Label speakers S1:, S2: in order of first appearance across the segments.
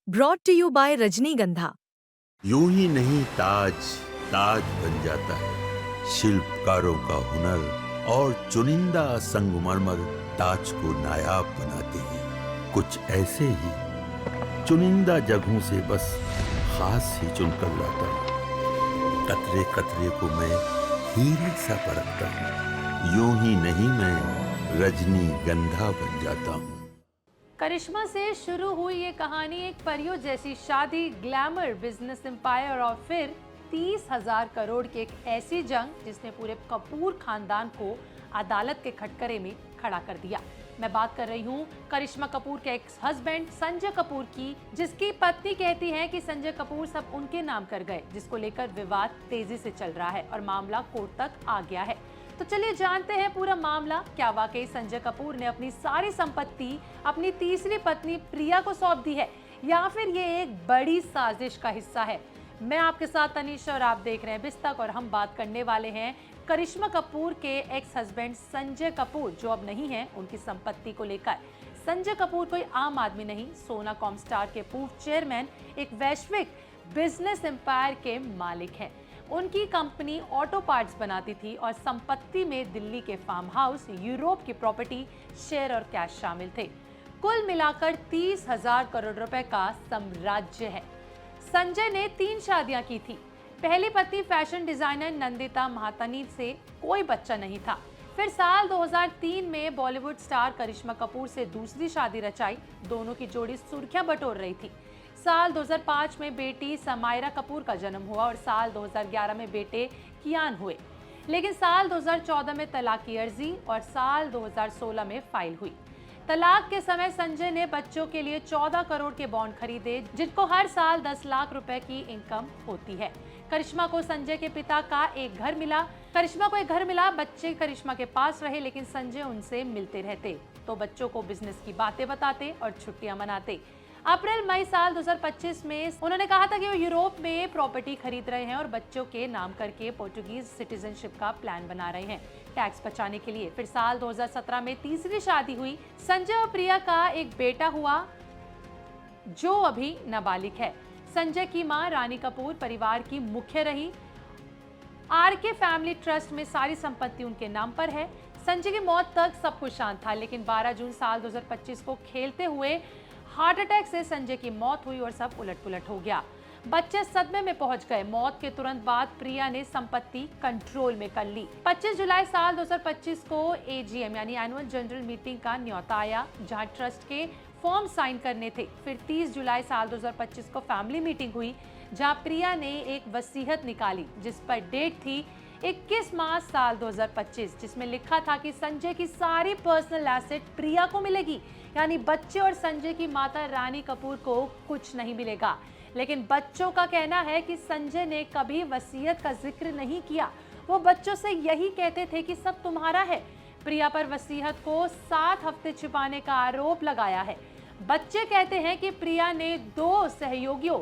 S1: Brought to you bye रजनीगंधा।
S2: यूं ही नहीं ताज ताज बन जाता है, शिल्पकारों का हुनर और चुनिंदा संगमरमर ताज को नायाब बनाते हैं। कुछ ऐसे ही चुनिंदा जगहों से बस खास ही चुनकर लाता हूँ। कतरे कतरे को मैं हीरे सा परखता हूँ। यूं ही नहीं मैं रजनीगंधा बन जाता हूँ।
S3: करिश्मा से शुरू हुई ये कहानी एक परियों जैसी शादी, ग्लैमर, बिजनेस एम्पायर और फिर 30,000 करोड़ की एक ऐसी जंग जिसने पूरे कपूर खानदान को अदालत के खटकरे में खड़ा कर दिया। मैं बात कर रही हूँ करिश्मा कपूर के एक्स हस्बैंड संजय कपूर की, जिसकी पत्नी कहती है कि संजय कपूर सब उनके नाम कर गए, जिसको लेकर विवाद तेजी से चल रहा है और मामला कोर्ट तक आ गया है। तो चलिए जानते हैं पूरा मामला। क्या वाकई संजय कपूर ने अपनी सारी संपत्ति अपनी तीसरी पत्नी प्रिया को सौंप दी है या फिर ये एक बड़ी साजिश का हिस्सा है? मैं आपके साथ तनीषा और आप देख रहे हैं बिस्तक और हम बात करने वाले हैं करिश्मा कपूर के एक्स हस्बैंड संजय कपूर, जो अब नहीं है, उनकी संपत्ति को लेकर। संजय कपूर कोई आम आदमी नहीं, सोना कॉमस्टार के पूर्व चेयरमैन, एक वैश्विक बिजनेस एम्पायर के मालिक हैं। उनकी कंपनी ऑटो पार्ट्स बनाती थी और संपत्ति में दिल्ली के फार्म हाउस, यूरोप की प्रॉपर्टी, शेयर और कैश शामिल थे। कुल मिलाकर 30,000 करोड़ रुपए का साम्राज्य है। संजय ने 3 शादियां की थी। पहली पत्नी फैशन डिजाइनर नंदिता महातनी से कोई बच्चा नहीं था। फिर साल 2003 में बॉलीवुड स्टार करिश्मा कपूर से दूसरी शादी रचाई। दोनों की जोड़ी सुर्खियां बटोर रही थी। साल 2005 में बेटी समायरा कपूर का जन्म हुआ और साल 2011 में बेटे कियान हुए। लेकिन साल 2014 में तलाक की अर्जी और साल 2016 में फाइल हुई। तलाक के समय संजय ने बच्चों के लिए 14 करोड़ के बॉन्ड खरीदे, जिनको हर साल 10 लाख रुपए की इनकम होती है। करिश्मा को संजय के पिता का एक घर मिला। बच्चे करिश्मा के पास रहे, लेकिन संजय उनसे मिलते रहते तो बच्चों को बिजनेस की बातें बताते और छुट्टियां मनाते। अप्रैल मई साल 2025 में उन्होंने कहा था कि वो यूरोप में प्रॉपर्टी खरीद रहे हैं और बच्चों के नाम करके पोर्टुगीज सिटीजनशिप का प्लान बना रहे हैं टैक्स बचाने के लिए। फिर साल 2017 में तीसरी शादी हुई। संजय और प्रिया का एक बेटा हुआ जो अभी नाबालिग है। संजय की मां रानी कपूर परिवार की मुख्य रही। आरके फैमिली ट्रस्ट में सारी संपत्ति उनके नाम पर है। संजय की मौत तक सब कुछ शांत था, लेकिन 12 जून साल 2025 को खेलते हुए हार्ट अटैक से संजय की मौत हुई और सब उलट-पुलट हो गया। बच्चे सदमे में पहुंच गए। मौत के तुरंत बाद प्रिया ने संपत्ति कंट्रोल में कर ली। 25 जुलाई साल 2025 को एजीएम यानी एनुअल जनरल मीटिंग का न्योता आया, जहां ट्रस्ट के फॉर्म साइन करने थे। फिर 30 जुलाई साल 2025 को फैमिली मीटिंग हुई, जहां प्रिया ने एक वसीयत निकाली, जिस पर डेट थी 21 मार्च साल 2025, जिसमें लिखा था कि संजय की सारी पर्सनल एसेट प्रिया को मिलेगी, यानी बच्चे और संजय की माता रानी कपूर को कुछ नहीं मिलेगा। लेकिन बच्चों का कहना है कि संजय ने कभी वसीयत का जिक्र नहीं किया। वो बच्चों से यही कहते थे कि सब तुम्हारा है। प्रिया पर वसीयत को 7 हफ्ते छिपाने का आरोप लगाया है। बच्चे कहते हैं कि प्रिया ने 2 सहयोगियों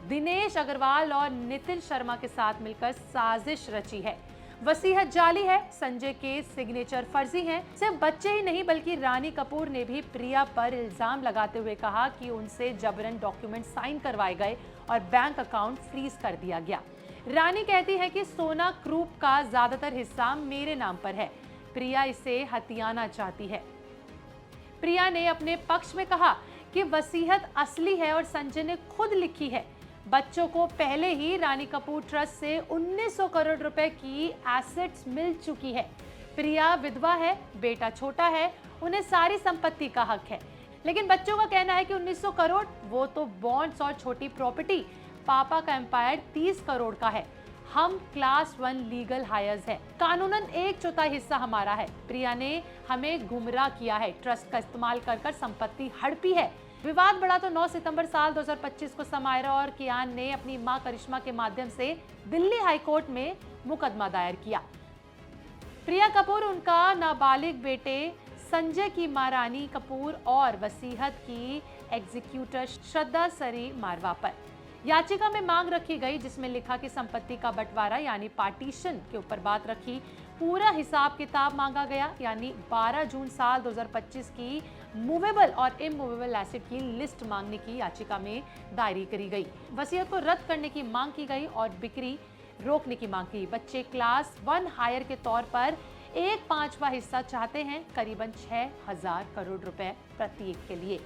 S3: दिनेश अग्रवाल और नितिन शर्मा के साथ मिलकर साजिश रची है। वसीयत जाली है, संजय के सिग्नेचर फर्जी हैं। सिर्फ बच्चे ही नहीं बल्कि रानी कपूर ने भी प्रिया पर इल्जाम लगाते हुए कहा कि उनसे जबरन डॉक्यूमेंट साइन करवाए गए और बैंक अकाउंट फ्रीज कर दिया गया। रानी कहती है कि सोना ग्रुप का ज्यादातर हिस्सा मेरे नाम पर है। प्रिया इसे हथियाना चाहती है। प्रिया ने अपने पक्ष में कहा कि वसीयत असली है और संजय ने खुद लिखी है। बच्चों को पहले ही रानी कपूर ट्रस्ट से 1900 करोड़ रुपए की एसेट्स मिल चुकी है। प्रिया विधवा है, बेटा छोटा है, उन्हें सारी संपत्ति का हक है। लेकिन बच्चों का कहना है कि 1900 करोड़ वो तो बॉन्ड्स और छोटी प्रॉपर्टी, पापा का एम्पायर 30 करोड़ का है। हम क्लास 1 लीगल हायर्स है, कानूनन 1/4 हिस्सा हमारा है। प्रिया ने हमें गुमराह किया है, ट्रस्ट का इस्तेमाल कर संपत्ति हड़पी है। विवाद बढ़ा तो 9 सितंबर साल 2025 को समायरा और कियान ने अपनी मां करिश्मा के माध्यम से दिल्ली हाई कोर्ट में मुकदमा दायर किया। प्रिया कपूर, उनका नाबालिग बेटे संजय की मां रानी कपूर और वसीयत की एग्जीक्यूटर श्रद्धा सरी मारवा पर याचिका में मांग रखी गई, जिसमें लिखा कि संपत्ति का बंटवारा यानी पार्टीशन के ऊपर बात रखी। पूरा हिसाब किताब मांगा गया, यानी 12 जून साल 2025 की मूवेबल और इमूवेबल एसेट की लिस्ट मांगने की याचिका में दायरी करी गई। वसीयत को रद्द करने की मांग की गई और बिक्री रोकने की मांग की। बच्चे क्लास 1 हायर के तौर पर 1/5वां हिस्सा चाहते हैं, करीबन 6,000 करोड़ रुपए प्रत्येक के लिए।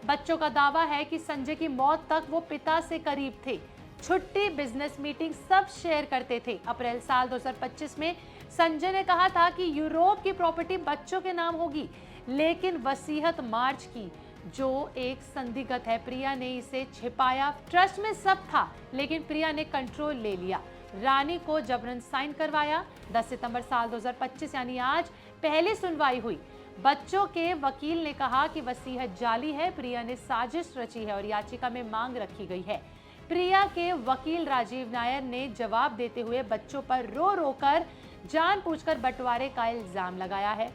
S3: बच्चों का दावा है कि संजय की मौत तक वो पिता से करीब थे, छुट्टी, बिजनेस मीटिंग सब शेयर करते थे। अप्रैल साल 2025 में संजय ने कहा था कि यूरोप की प्रॉपर्टी बच्चों के नाम होगी, लेकिन वसीयत मार्च की जो एक संदिग्ध है। प्रिया ने इसे छिपाया, ट्रस्ट में सब था, लेकिन प्रिया ने कंट्रोल ले लिया, रानी को जबरन साइन करवाया। 10 सितंबर साल 2025 यानी आज पहली सुनवाई हुई। बच्चों के वकील ने कहा कि वसीयत जाली है, प्रिया ने साजिश रची है और याचिका में मांग रखी गई है। प्रिया के वकील राजीव नायर ने जवाब देते हुए बच्चों पर रो रो कर जानबूझकर बंटवारे का इल्जाम लगाया है।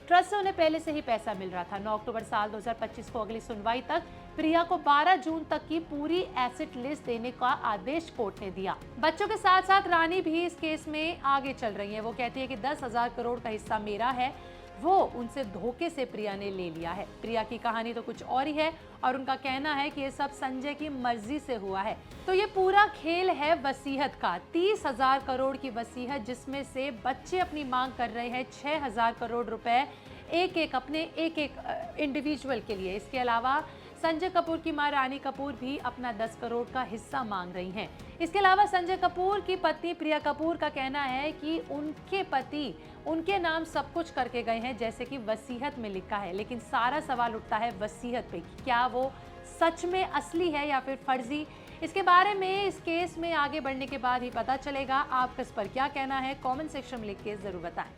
S3: ट्रस्ट से उन्हें पहले से ही पैसा मिल रहा था। 9 अक्टूबर साल 2025 को अगली सुनवाई तक प्रिया को 12 जून तक की पूरी एसेट लिस्ट देने का आदेश कोर्ट ने दिया। बच्चों के साथ साथ रानी भी इस केस में आगे चल रही है। वो कहती है कि 10,000 करोड़ का हिस्सा मेरा है, वो उनसे धोखे से प्रिया ने ले लिया है। प्रिया की कहानी तो कुछ और ही है और उनका कहना है कि ये सब संजय की मर्जी से हुआ है। तो ये पूरा खेल है वसीयत का। 30,000 करोड़ की वसीयत, जिसमें से बच्चे अपनी मांग कर रहे हैं 6,000 करोड़ रुपए एक एक इंडिविजुअल के लिए। इसके अलावा संजय कपूर की मां रानी कपूर भी अपना 10 करोड़ का हिस्सा मांग रही हैं। इसके अलावा संजय कपूर की पत्नी प्रिया कपूर का कहना है कि उनके पति उनके नाम सब कुछ करके गए हैं, जैसे कि वसीयत में लिखा है। लेकिन सारा सवाल उठता है वसीयत पे, क्या वो सच में असली है या फिर फर्जी। इसके बारे में इस केस में आगे बढ़ने के बाद ही पता चलेगा। आपका इस पर क्या कहना है, कमेंट सेक्शन में लिख के जरूर बताएं।